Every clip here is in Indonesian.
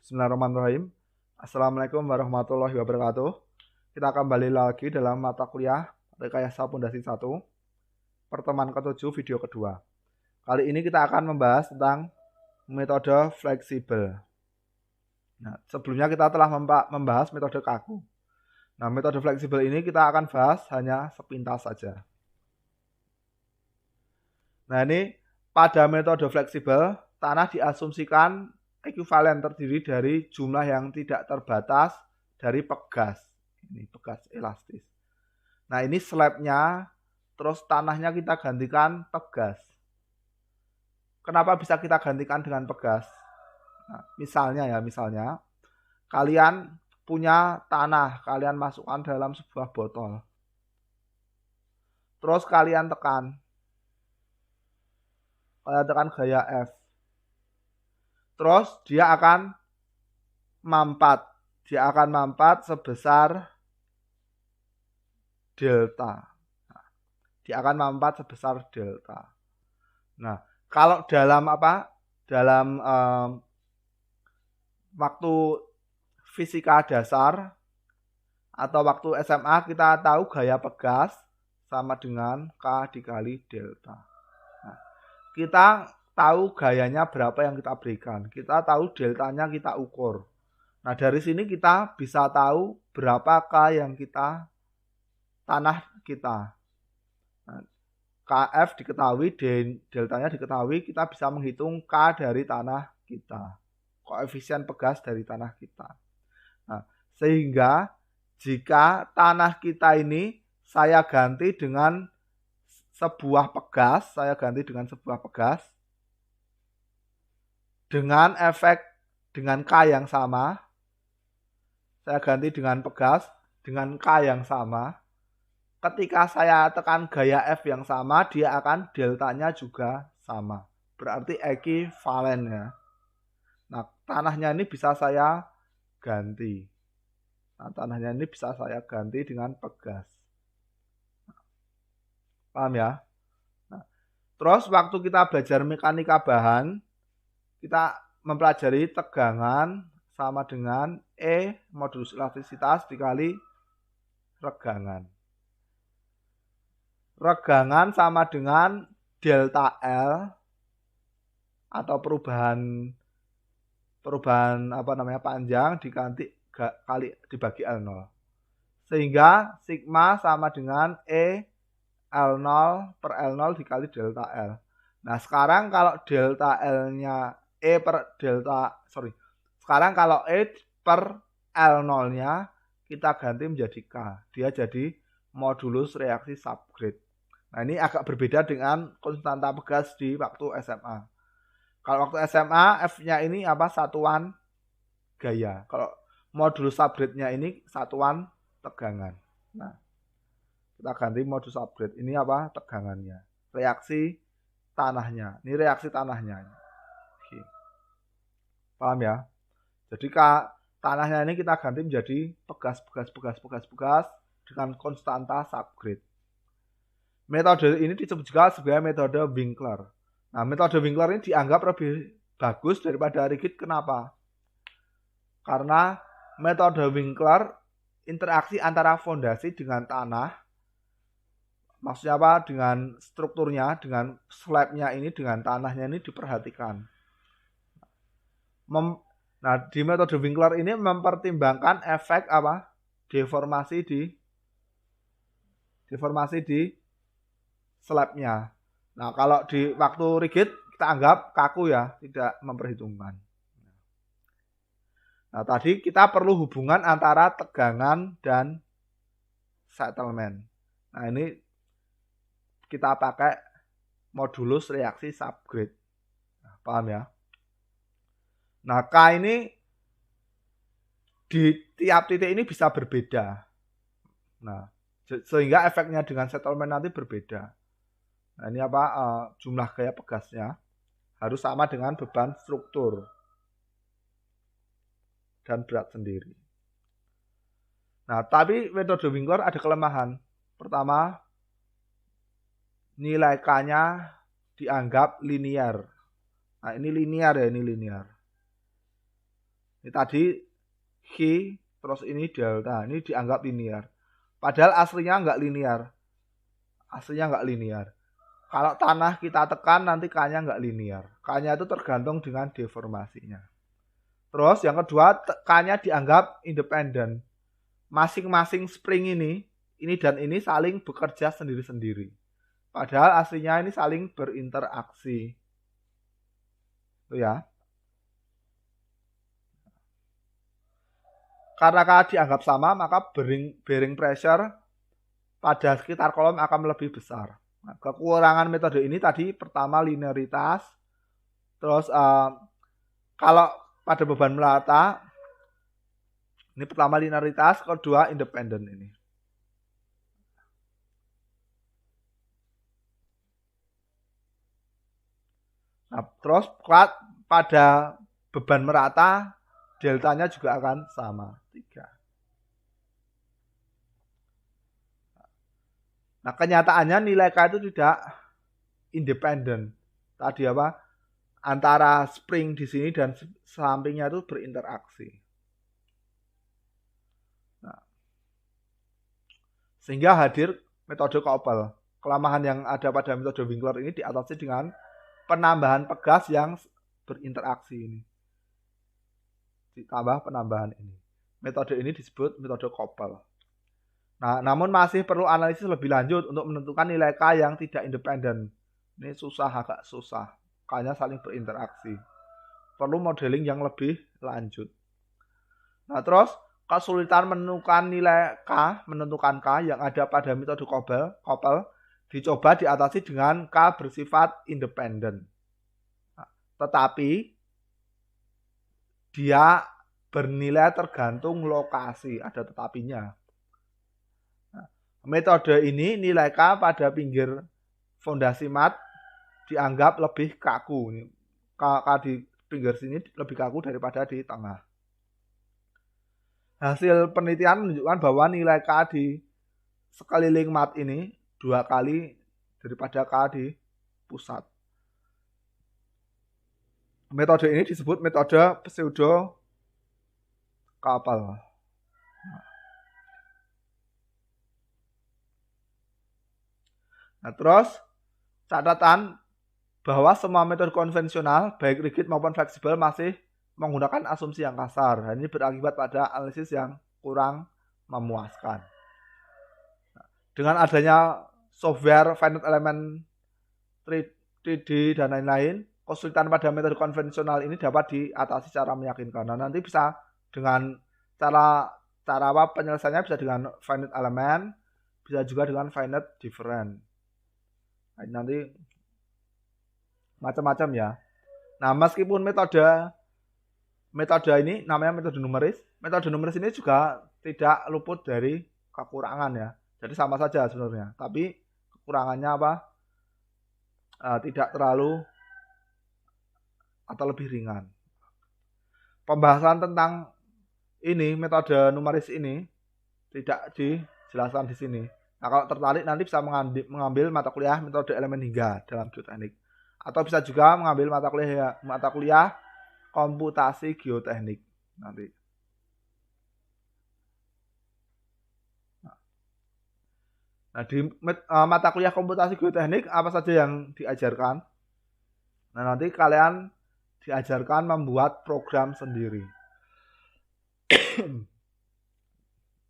Bismillahirrahmanirrahim. Assalamualaikum warahmatullahi wabarakatuh. Kita kembali lagi dalam mata kuliah Rekayasa Pondasi 1, pertemuan ke-7 video kedua. Kali ini kita akan membahas tentang metode fleksibel. Nah, sebelumnya kita telah membahas metode kaku. Nah, metode fleksibel ini kita akan bahas hanya sepintas saja. Nah, ini pada metode fleksibel, tanah diasumsikan ekuivalen terdiri dari jumlah yang tidak terbatas dari pegas. Ini pegas elastis. Nah, ini slabnya, terus tanahnya kita gantikan pegas. Kenapa bisa kita gantikan dengan pegas? Nah, misalnya kalian punya tanah, kalian masukkan dalam sebuah botol. Terus kalian tekan gaya F. Terus dia akan mampat. Dia akan mampat sebesar delta. Dia akan mampat sebesar delta. Nah, kalau dalam waktu fisika dasar atau waktu SMA kita tahu gaya pegas sama dengan K dikali delta. Nah, kita tahu gayanya berapa yang kita berikan. Kita tahu deltanya kita ukur. Nah, dari sini kita bisa tahu berapa K yang tanah kita. Nah, KF diketahui, deltanya diketahui, kita bisa menghitung K dari tanah kita. Koefisien pegas dari tanah kita. Nah, sehingga jika tanah kita ini saya ganti dengan sebuah pegas, dengan efek dengan K yang sama, saya ganti dengan pegas dengan K yang sama. Ketika saya tekan gaya F yang sama, dia akan deltanya juga sama. Berarti ekuivalen ya. Nah, tanahnya ini bisa saya ganti. Dengan pegas. Paham ya? Nah, terus waktu kita belajar mekanika bahan, kita mempelajari tegangan sama dengan E modulus elastisitas dikali regangan. Regangan sama dengan delta L atau perubahan panjang dibagi L0. Sehingga sigma sama dengan E L0 per L0 dikali delta L. Nah, sekarang kalau kalau E per L0-nya kita ganti menjadi K. Dia jadi modulus reaksi subgrade. Nah, ini agak berbeda dengan konstanta pegas di waktu SMA. Kalau waktu SMA F-nya ini satuan gaya. Kalau modulus subgrade-nya ini satuan tegangan. Nah, kita ganti modulus subgrade. Ini tegangannya. Reaksi tanahnya. Ini reaksi tanahnya. Oke. Paham ya? Jadi tanahnya ini kita ganti menjadi pegas dengan konstanta subgrade. Metode ini disebut juga sebagai metode Winkler. Nah, metode Winkler ini dianggap lebih bagus daripada rigid. Kenapa? Karena metode Winkler interaksi antara fondasi dengan tanah, maksudnya dengan strukturnya, dengan slabnya ini, dengan tanahnya ini diperhatikan. Nah, di metode Winkler ini mempertimbangkan efek deformasi di slabnya. Nah, kalau di waktu rigid kita anggap kaku ya, tidak memperhitungkan. Nah, tadi kita perlu hubungan antara tegangan dan settlement. Nah, ini kita pakai modulus reaksi subgrade. Nah, paham ya? Nah, K ini di tiap titik ini bisa berbeda. Nah, sehingga efeknya dengan settlement nanti berbeda. Nah, ini jumlah gaya pegasnya harus sama dengan beban struktur dan berat sendiri. Nah, tapi metode Winkler ada kelemahan. Pertama, nilai K-nya dianggap linear. Nah, ini linear. Ini tadi Q, terus ini delta. Ini dianggap linear. Padahal aslinya nggak linear. Kalau tanah kita tekan, nanti K-nya nggak linear. K-nya itu tergantung dengan deformasinya. Terus yang kedua, K-nya dianggap independen. Masing-masing spring ini dan ini saling bekerja sendiri-sendiri. Padahal aslinya ini saling berinteraksi. Itu ya. Karena K dianggap sama, maka bearing pressure pada sekitar kolom akan lebih besar. Nah, kekurangan metode ini tadi pertama linearitas. Terus kalau pada beban melata, ini pertama linearitas, kedua independen ini. Nah, terus pada beban merata, deltanya juga akan sama, 3. Nah, kenyataannya nilai K itu tidak independen. Tadi apa? Antara spring di sini dan sampingnya itu berinteraksi. Nah, sehingga hadir metode Koppel. Kelemahan yang ada pada metode Winkler ini diatasi dengan penambahan pegas yang berinteraksi ini. Ditambah penambahan ini. Metode ini disebut metode Koppel. Nah, namun masih perlu analisis lebih lanjut untuk menentukan nilai K yang tidak independen. Ini agak susah. K-nya saling berinteraksi. Perlu modeling yang lebih lanjut. Nah, terus kesulitan menentukan K yang ada pada metode Koppel dicoba diatasi dengan K bersifat independen. Nah, tetapi dia bernilai tergantung lokasi, ada tetapinya. Metode ini nilai K pada pinggir fondasi mat dianggap lebih kaku. K di pinggir sini lebih kaku daripada di tengah. Hasil penelitian menunjukkan bahwa nilai K di sekeliling mat ini 2 kali daripada K di pusat. Metode ini disebut metode pseudo Koppel. Nah, terus catatan bahwa semua metode konvensional baik rigid maupun fleksibel masih menggunakan asumsi yang kasar. Ini berakibat pada analisis yang kurang memuaskan. Nah, dengan adanya software finite element 3D dan lain-lain, kesulitan pada metode konvensional ini dapat diatasi secara meyakinkan. Nah, nanti bisa dengan cara penyelesaiannya bisa dengan finite element, bisa juga dengan finite difference. Nah, nanti macam-macam ya. Nah, meskipun metode ini namanya metode numeris ini juga tidak luput dari kekurangan ya. Jadi sama saja sebenarnya. Tapi kekurangannya apa? Tidak terlalu atau lebih ringan. Pembahasan tentang ini metode numeris ini tidak dijelaskan di sini. Nah, kalau tertarik nanti bisa mengambil mata kuliah metode elemen hingga dalam geoteknik. Atau bisa juga mengambil mata kuliah komputasi geoteknik nanti. Nah, di mata kuliah komputasi geoteknik apa saja yang diajarkan? Nah, nanti kalian diajarkan membuat program sendiri.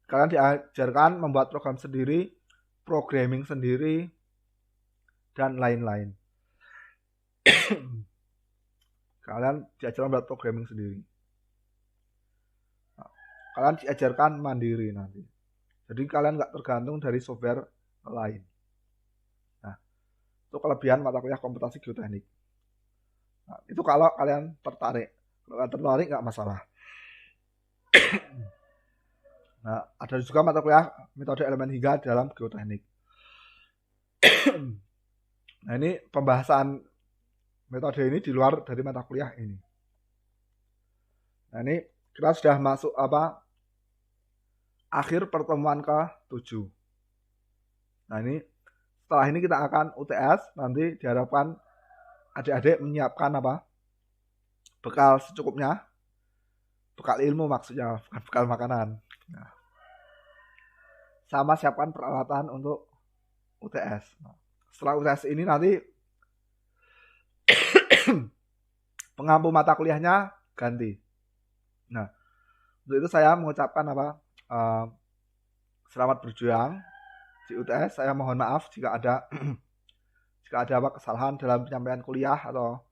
Kalian diajarkan membuat program sendiri, programming sendiri, dan lain-lain. Kalian diajarkan membuat programming sendiri. Kalian diajarkan mandiri nanti. Jadi kalian nggak tergantung dari software lain. Nah, itu kelebihan mata kuliah komputasi geoteknik. Nah, itu kalau kalian tertarik. Kalau kalian tertarik nggak masalah. Nah, ada juga mata kuliah metode elemen hingga dalam geoteknik. Nah, ini pembahasan metode ini di luar dari mata kuliah ini. Nah, ini kita sudah masuk akhir pertemuan ke-7. Nah, ini setelah ini kita akan UTS. Nanti diharapkan adik-adik menyiapkan bekal secukupnya. bekal ilmu maksudnya, bukan bekal makanan. Nah, sama siapkan peralatan untuk UTS. Nah, setelah UTS ini nanti pengampu mata kuliahnya ganti. Nah, untuk itu saya mengucapkan selamat berjuang di UTS. Saya mohon maaf jika ada kesalahan dalam penyampaian kuliah atau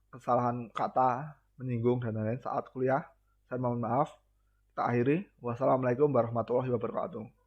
kesalahan kata, menyinggung dan lain-lain saat kuliah. Saya mohon maaf. Kita akhiri. Wassalamualaikum warahmatullahi wabarakatuh.